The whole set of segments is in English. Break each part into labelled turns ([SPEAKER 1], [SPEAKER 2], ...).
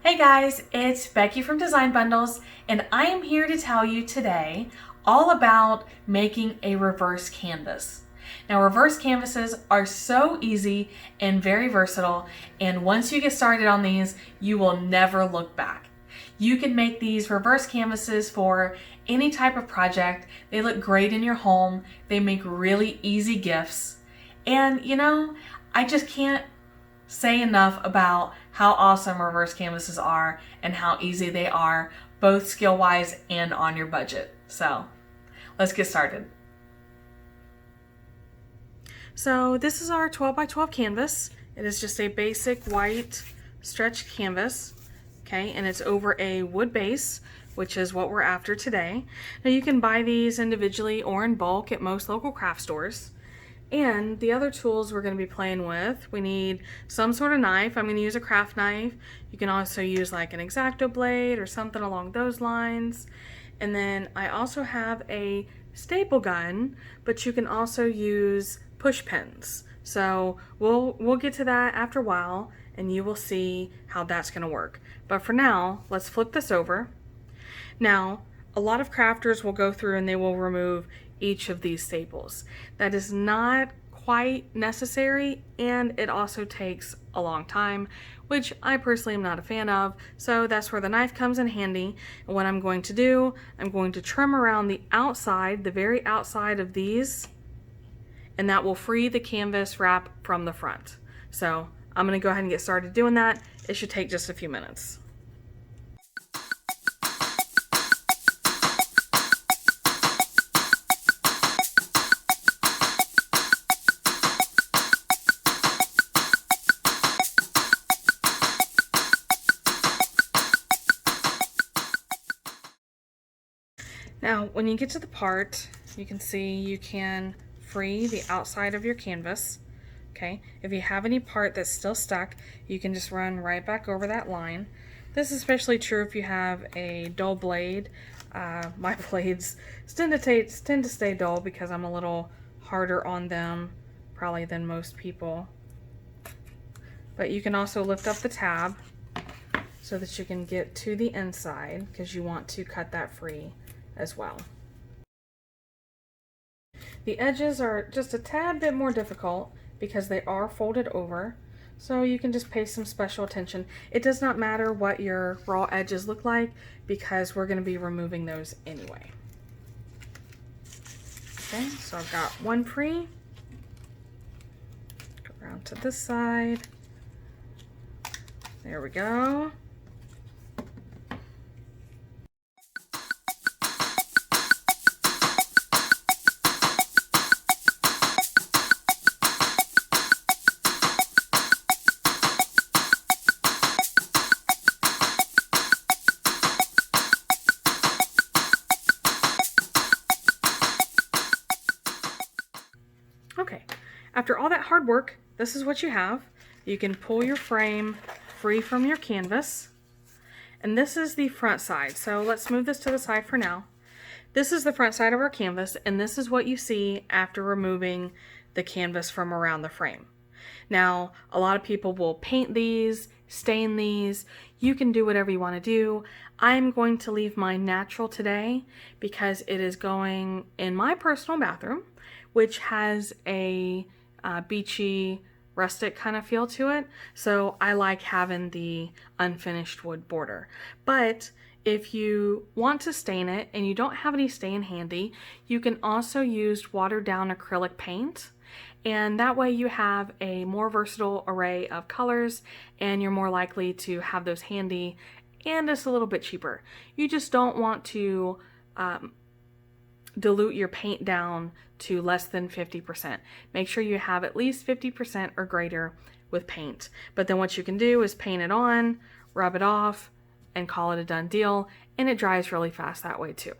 [SPEAKER 1] Hey guys, it's Becky from Design Bundles, and I am here to tell you today all about making a reverse canvas. Now, reverse canvases are so easy and very versatile, and once you get started on these, you will never look back. You can make these reverse canvases for any type of project. They look great in your home. They make really easy gifts. And I just can't say enough about how awesome reverse canvases are and how easy they are, both skill-wise and on your budget. So let's get started. So this is our 12 by 12 canvas. It is just a basic white stretched canvas, okay, and it's over a wood base, which is what we're after today. Now you can buy these individually or in bulk at most local craft stores. And the other tools we're going to be playing with, we need some sort of knife. I'm going to use a craft knife. You can also use like an X-Acto blade or something along those lines. And then I also have a staple gun, but you can also use push pins. So we'll get to that after a while, and you will see how that's going to work. But for now, let's flip this over. Now, a lot of crafters will go through and they will remove each of these staples. That is not quite necessary, and it also takes a long time, which I personally am not a fan of, so that's where the knife comes in handy. And what I'm going to do, I'm going to trim around the outside, the very outside of these, and that will free the canvas wrap from the front. So I'm going to go ahead and get started doing that. It should take just a few minutes. Now, when you get to the part, you can see you can free the outside of your canvas. Okay, if you have any part that's still stuck, you can just run right back over that line. This is especially true if you have a dull blade. My blades tend to stay dull because I'm a little harder on them probably than most people. But you can also lift up the tab so that you can get to the inside because you want to cut that free as well. The edges are just a tad bit more difficult because they are folded over, so you can just pay some special attention. It does not matter what your raw edges look like because we're going to be removing those anyway. Okay, so I've got one free. Go around to this side. There we go. Okay, after all that hard work, this is what you have. You can pull your frame free from your canvas. And this is the front side. So let's move this to the side for now. This is the front side of our canvas, and this is what you see after removing the canvas from around the frame. Now, a lot of people will paint these, stain these. You can do whatever you want to do. I'm going to leave mine natural today because it is going in my personal bathroom, which has a beachy, rustic kind of feel to it. So I like having the unfinished wood border. But if you want to stain it and you don't have any stain handy, you can also use watered down acrylic paint. And that way you have a more versatile array of colors and you're more likely to have those handy, and it's a little bit cheaper. You just don't want to dilute your paint down to less than 50%. Make sure you have at least 50% or greater with paint. But then what you can do is paint it on, rub it off, and call it a done deal, and it dries really fast that way too.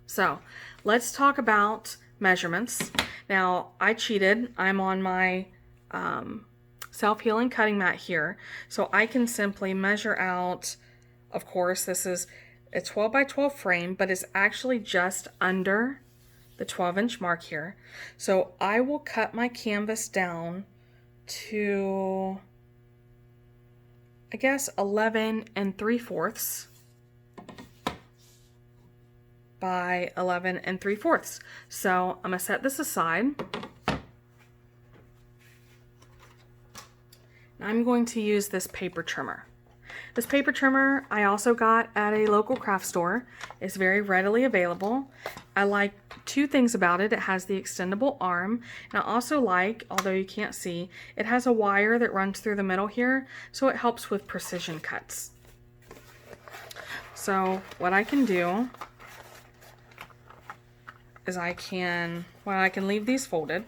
[SPEAKER 1] So let's talk about measurements. Now, I cheated. I'm on my self-healing cutting mat here, so I can simply measure out, of course, this is a 12 by 12 frame, but it's actually just under the 12-inch mark here. So I will cut my canvas down to I guess 11 3/4 by 11 3/4. So I'm gonna set this aside. I'm going to use this paper trimmer. This paper trimmer I also got at a local craft store. It's very readily available. I like two things about it. It has the extendable arm, and I also like, although you can't see, it has a wire that runs through the middle here, so it helps with precision cuts. So what I can do is I can leave these folded.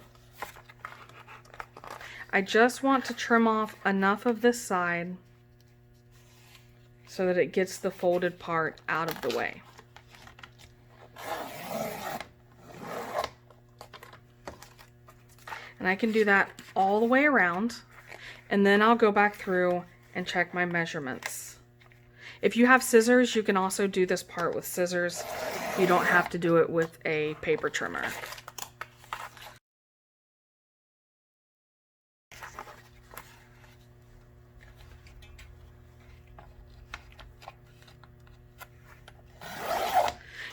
[SPEAKER 1] I just want to trim off enough of this side so that it gets the folded part out of the way. And I can do that all the way around, and then I'll go back through and check my measurements. If you have scissors, you can also do this part with scissors. You don't have to do it with a paper trimmer.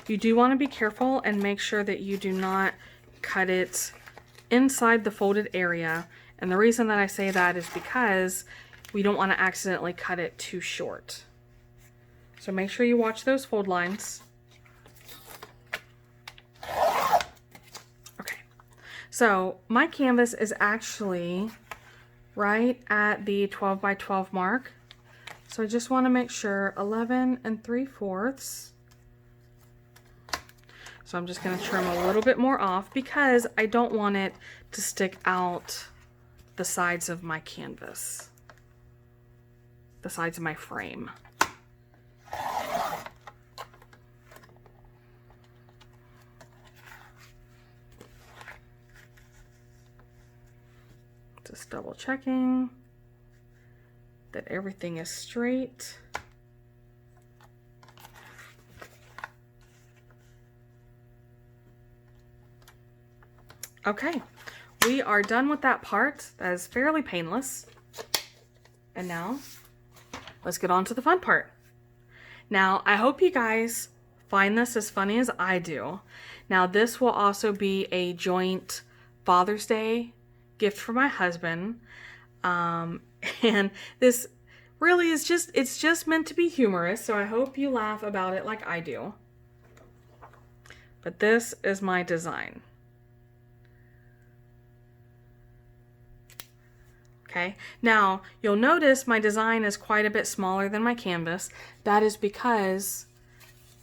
[SPEAKER 1] You do want to be careful and make sure that you do not cut it inside the folded area. And the reason that I say that is because we don't want to accidentally cut it too short. So make sure you watch those fold lines. Okay, so my canvas is actually right at the 12 by 12 mark. So I just want to make sure 11 3/4. So I'm just going to trim a little bit more off because I don't want it to stick out the sides of my canvas, the sides of my frame. Just double checking that everything is straight. Okay, we are done with that part. That is fairly painless. And now, let's get on to the fun part. Now, I hope you guys find this as funny as I do. Now, this will also be a joint Father's Day gift for my husband. And this really is it's just meant to be humorous, so I hope you laugh about it like I do. But this is my design. Okay, now you'll notice my design is quite a bit smaller than my canvas. That is because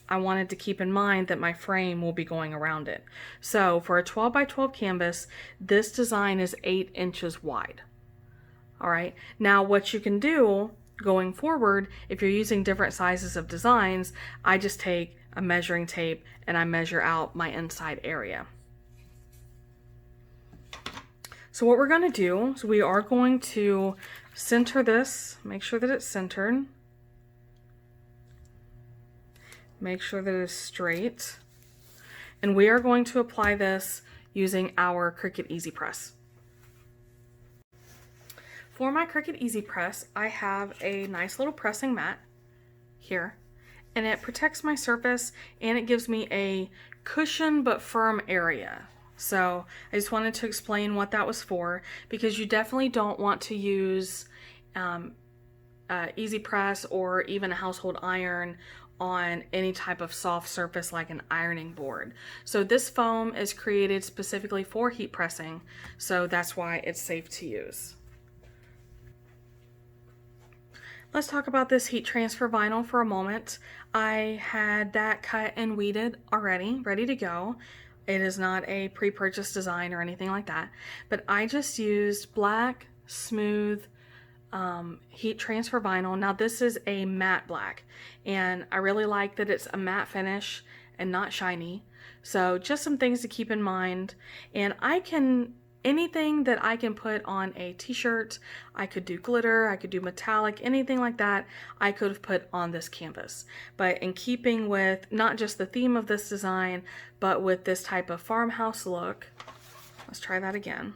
[SPEAKER 1] I wanted to keep in mind that my frame will be going around it. So for a 12 by 12 canvas, this design is 8 inches wide. All right, now what you can do going forward, if you're using different sizes of designs, I just take a measuring tape and I measure out my inside area. So what we're going to do is we are going to center this, make sure that it's centered, make sure that it's straight, and we are going to apply this using our Cricut Easy Press. For my Cricut Easy Press, I have a nice little pressing mat here, and it protects my surface and it gives me a cushion but firm area. So I just wanted to explain what that was for, because you definitely don't want to use Easy Press or even a household iron on any type of soft surface like an ironing board. So this foam is created specifically for heat pressing, so that's why it's safe to use. Let's talk about this heat transfer vinyl for a moment. I had that cut and weeded already, ready to go. It is not a pre-purchased design or anything like that, but I just used black, smooth heat transfer vinyl. Now this is a matte black, and I really like that it's a matte finish and not shiny. So just some things to keep in mind. And anything that I can put on a t-shirt, I could do glitter, I could do metallic, anything like that, I could have put on this canvas. But in keeping with not just the theme of this design, but with this type of farmhouse look, let's try that again.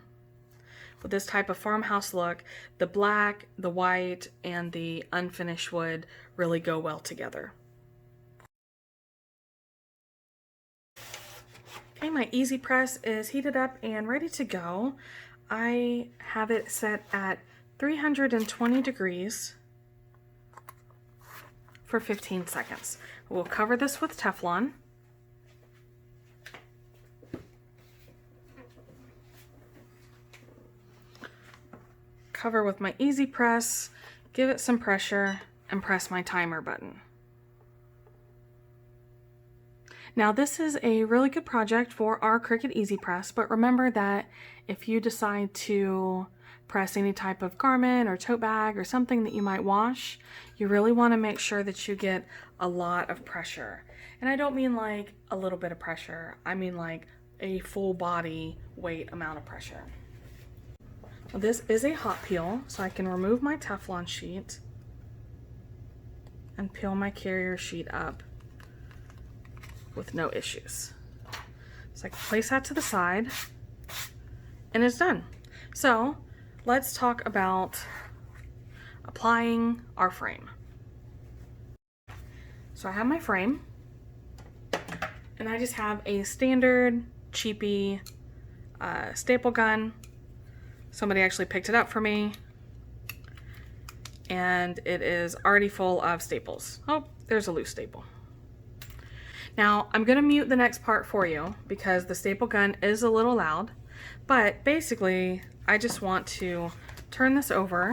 [SPEAKER 1] with this type of farmhouse look, the black, the white, and the unfinished wood really go well together. Okay, my Easy Press is heated up and ready to go. I have it set at 320 degrees for 15 seconds. We'll cover this with Teflon. Cover with my Easy Press, give it some pressure, and press my timer button. Now this is a really good project for our Cricut Easy Press, but remember that if you decide to press any type of garment or tote bag or something that you might wash, you really want to make sure that you get a lot of pressure. And I don't mean like a little bit of pressure, I mean like a full body weight amount of pressure. Well, this is a hot peel, so I can remove my Teflon sheet and peel my carrier sheet up with no issues. So I can place that to the side and it's done. So let's talk about applying our frame. So I have my frame and I just have a standard cheapy staple gun. Somebody actually picked it up for me and it is already full of staples. Oh, there's a loose staple. Now, I'm going to mute the next part for you because the staple gun is a little loud, but basically, I just want to turn this over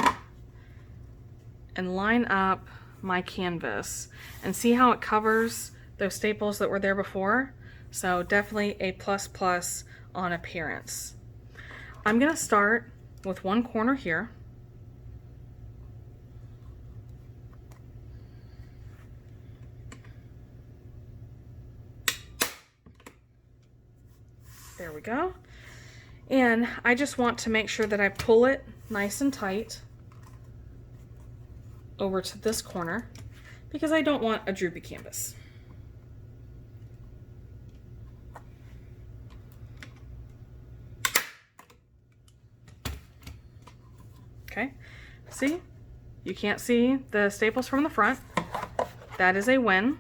[SPEAKER 1] and line up my canvas and see how it covers those staples that were there before. So definitely a plus on appearance. I'm going to start with one corner here. There we go. And I just want to make sure that I pull it nice and tight over to this corner because I don't want a droopy canvas. Okay, see? You can't see the staples from the front. That is a win.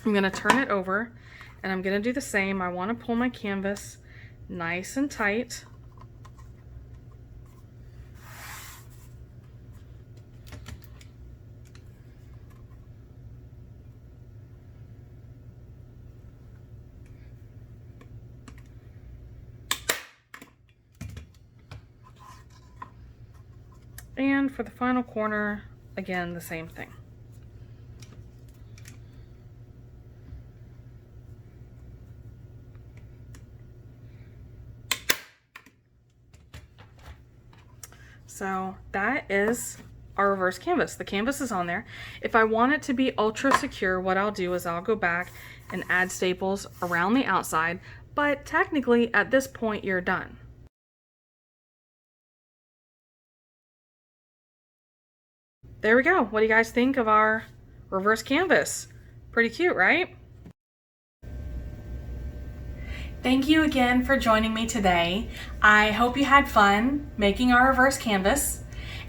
[SPEAKER 1] I'm going to turn it over and I'm going to do the same. I want to pull my canvas nice and tight. And for the final corner, again, the same thing. So that is our reverse canvas. The canvas is on there. If I want it to be ultra secure, what I'll do is I'll go back and add staples around the outside, but technically at this point you're done. There we go. What do you guys think of our reverse canvas? Pretty cute, right? Thank you again for joining me today. I hope you had fun making our reverse canvas,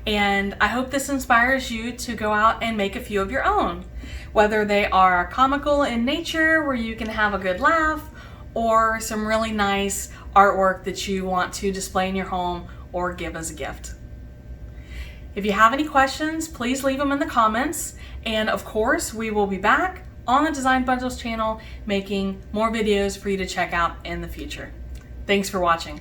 [SPEAKER 1] and I hope this inspires you to go out and make a few of your own, whether they are comical in nature where you can have a good laugh, or some really nice artwork that you want to display in your home or give as a gift. If you have any questions, please leave them in the comments, and of course we will be back on the Design Bundles channel making more videos for you to check out in the future. Thanks for watching.